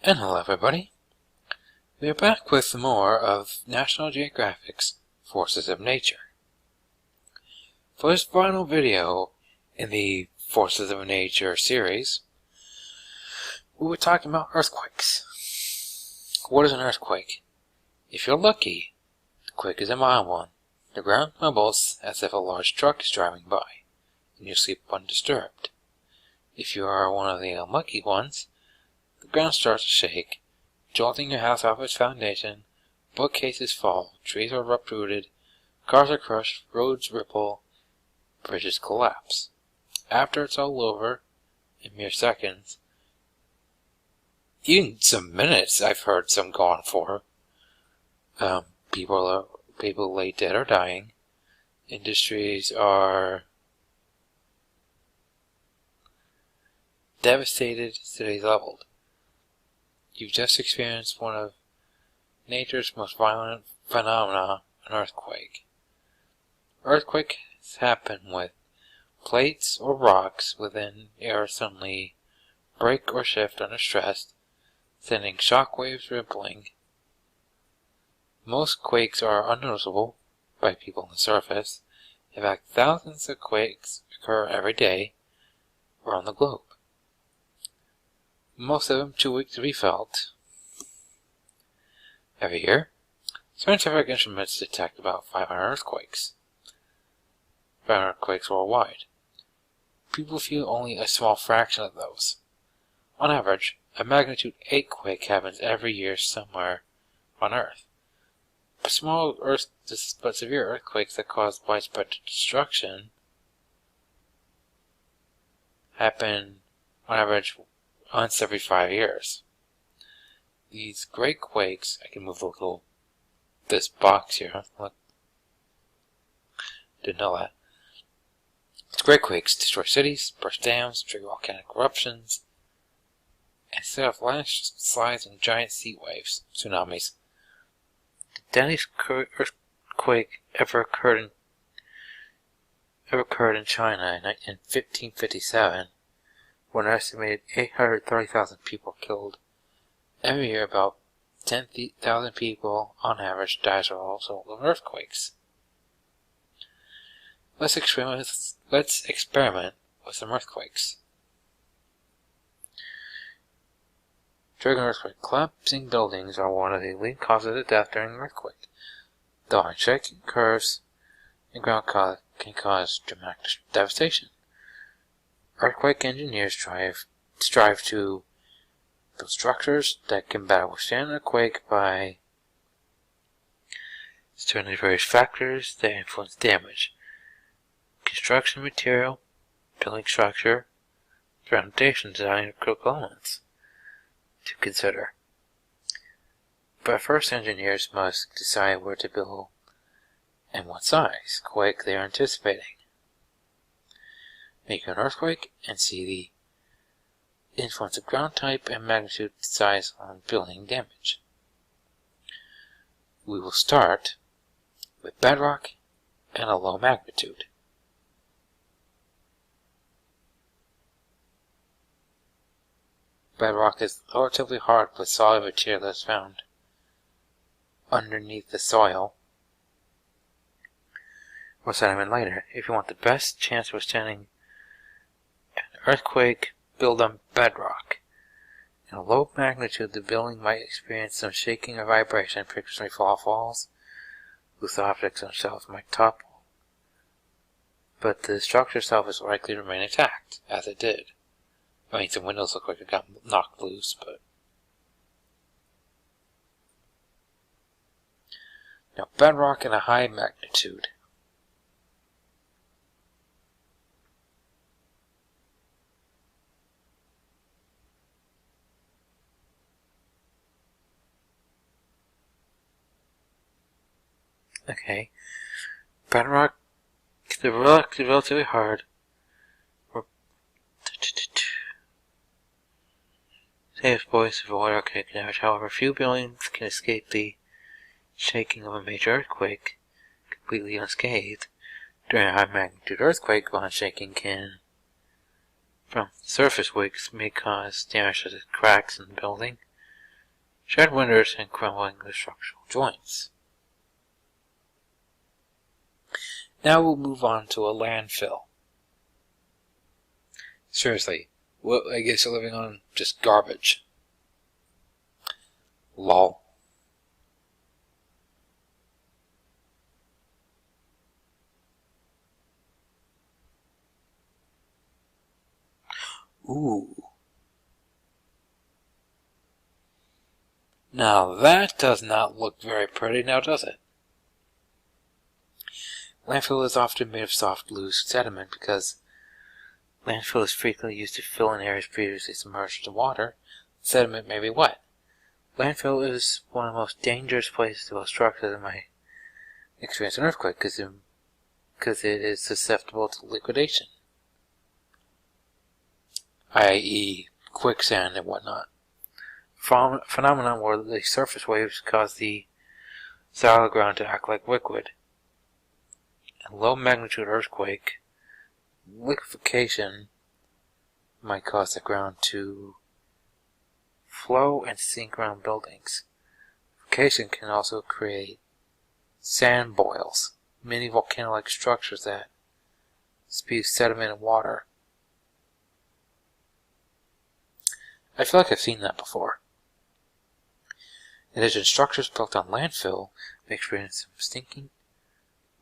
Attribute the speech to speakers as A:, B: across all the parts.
A: And hello everybody, we are back with more of National Geographic's Forces of Nature. For this final video in the Forces of Nature series, we were talking about earthquakes. What is an earthquake? If you're lucky, the quake is a mild one. The ground trembles as if a large truck is driving by, and you sleep undisturbed. If you are one of the unlucky ones, the ground starts to shake, jolting your house off its foundation, bookcases fall, trees are uprooted, cars are crushed, roads ripple, bridges collapse. After it's all over, in mere seconds, even some minutes I've heard some gone for, people lay dead or dying, industries are devastated, cities leveled. You've just experienced one of nature's most violent phenomena, an earthquake. Earthquakes happen with plates or rocks within air suddenly break or shift under stress, sending shock waves rippling. Most quakes are unnoticeable by people on the surface. In fact, thousands of quakes occur every day around the globe. Most of them too weak to be felt. Every year, scientific instruments detect about 500 earthquakes. 500 earthquakes worldwide. People feel only a small fraction of those. On average, a magnitude 8 quake happens every year somewhere on Earth. But severe earthquakes that cause widespread destruction happen on average once every 5 years. These great quakes, I can move this box here, look, didn't know that. These great quakes destroy cities, burst dams, trigger volcanic eruptions, and set off landslides and giant sea waves, tsunamis. The deadliest earthquake ever occurred in China in 1557. When an estimated 830,000 people killed. Every year, about 10,000 people on average die as a result of earthquakes. Let's experiment with some earthquakes. During an earthquake, collapsing buildings are one of the leading causes of death during an earthquake. The hard shaking curves and ground can cause dramatic devastation. Earthquake engineers strive to build structures that can better withstand a quake by studying various factors that influence damage. Construction material, building structure, foundation design are critical elements to consider. But first, engineers must decide where to build and what size quake they are anticipating. Make an earthquake and see the influence of ground type and magnitude size on building damage. We will start with bedrock and a low magnitude. Bedrock is relatively hard with solid material that's found underneath the soil or sediment later. If you want the best chance of withstanding an earthquake, build on bedrock. In a low magnitude, the building might experience some shaking or vibration, particularly falls. Loose objects themselves might topple. But the structure itself is likely to remain intact, as it did. I mean, some windows look like it got knocked loose, but... Now, bedrock in a high magnitude. Okay, bedrock is relatively hard. Safe voice of water damage. However, few buildings can escape the shaking of a major earthquake completely unscathed. During a high magnitude earthquake, violent shaking from surface quakes may cause damage to the cracks in the building. shed winters, and crumbling the structural joints. Now we'll move on to a landfill. Seriously, what, I guess you're living on just garbage. Lol. Ooh. Now that does not look very pretty, now does it? Landfill is often made of soft, loose sediment because landfill is frequently used to fill in areas previously submerged in water. Sediment may be wet. Landfill is one of the most dangerous places to build structures in my experience in earthquake because it is susceptible to liquidation, i.e. quicksand and whatnot. Phenomenon where the surface waves cause the solid ground to act like liquid. In low magnitude earthquake, liquefaction might cause the ground to flow and sink around buildings. Liquefaction can also create sand boils, mini volcano-like structures that spew sediment and water. I feel like I've seen that before. In addition, structures built on landfill may experience some sinking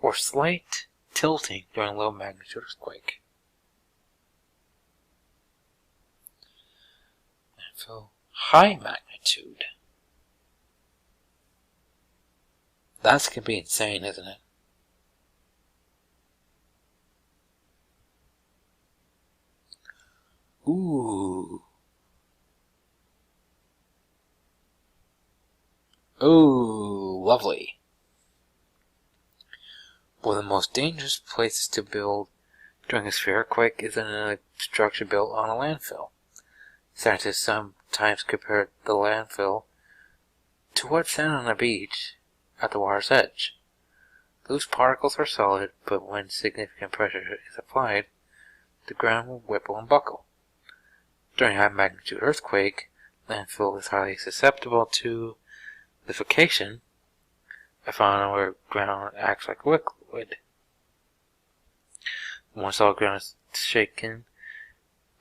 A: or slight tilting during low magnitude earthquake. Landfill high magnitude. That's gonna be insane, isn't it? Ooh. Oh, lovely. One of the most dangerous places to build during a severe earthquake is in a structure built on a landfill. Scientists sometimes compare the landfill to wet sand on a beach at the water's edge. Loose particles are solid, but when significant pressure is applied, the ground will ripple and buckle. During high magnitude earthquake, landfill is highly susceptible to liquefaction, a phenomenon where ground acts like liquid. Once all ground is shaken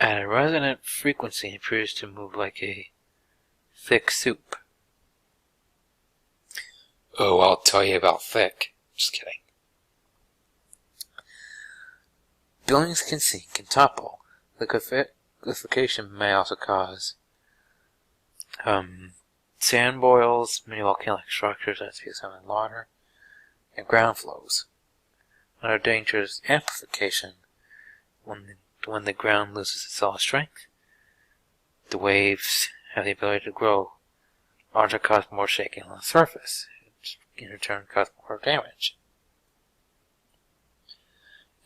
A: at a resonant frequency, it appears to move like a thick soup. Oh, I'll tell you about thick. Just kidding. Buildings can sink and topple. Liquefaction may also cause sand boils, mini volcanic structures that spew sediment and water, and ground flows. Another danger is amplification. When the ground loses its solid strength, the waves have the ability to grow larger, cause more shaking on the surface, which in return cause more damage.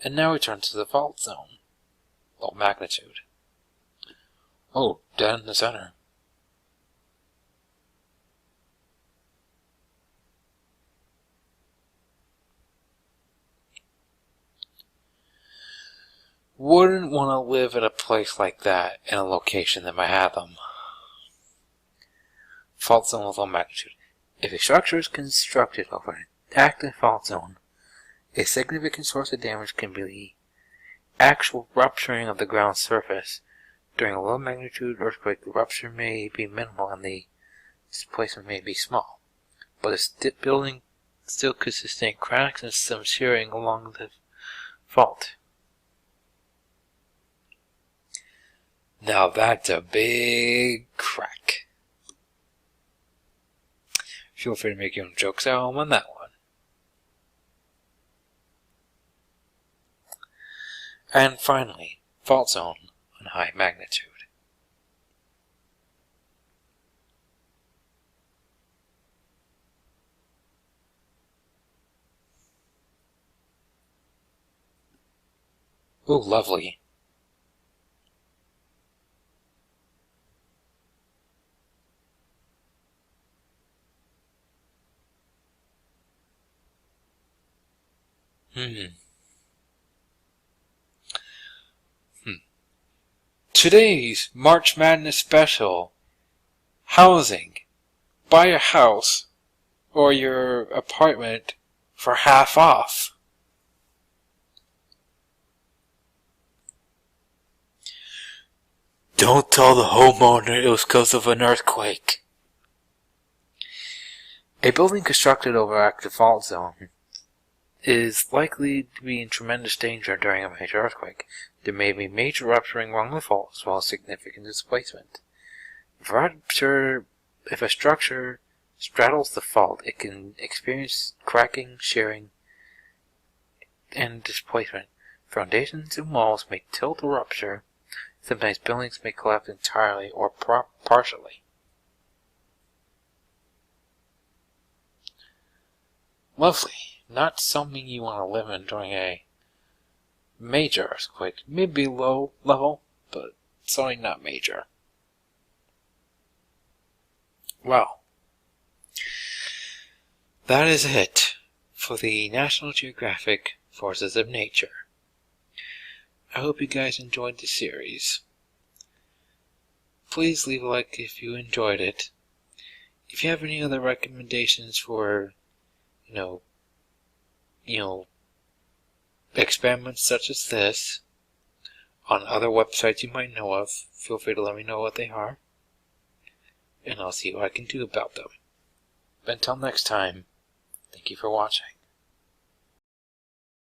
A: And now we turn to the fault zone, low magnitude. Oh, dead in the center. Wouldn't want to live at a place like that in a location that might have them. Fault zone with low magnitude. If a structure is constructed over an active fault zone, a significant source of damage can be the actual rupturing of the ground surface. During a low magnitude earthquake, the rupture may be minimal and the displacement may be small, but a building still could sustain cracks and some shearing along the fault. Now that's a big crack. Feel free to make your own jokes at home on that one. And finally, fault zone on high magnitude. Ooh, lovely. Today's March Madness special, housing buy a house or your apartment for half off. Don't tell the homeowner it was because of an earthquake. A building constructed over active fault zone is likely to be in tremendous danger during a major earthquake. There may be major rupturing along the fault as well as significant displacement. If a structure straddles the fault, it can experience cracking, shearing, and displacement. Foundations and walls may tilt or rupture. Sometimes buildings may collapse entirely or partially. Lovely. Not something you want to live in during a major earthquake. Maybe low level, but certainly not major. Well, that is it for the National Geographic Forces of Nature. I hope you guys enjoyed the series. Please leave a like if you enjoyed it. If you have any other recommendations for, experiments such as this on other websites you might know of, feel free to let me know what they are, and I'll see what I can do about them. But until next time, thank you for watching.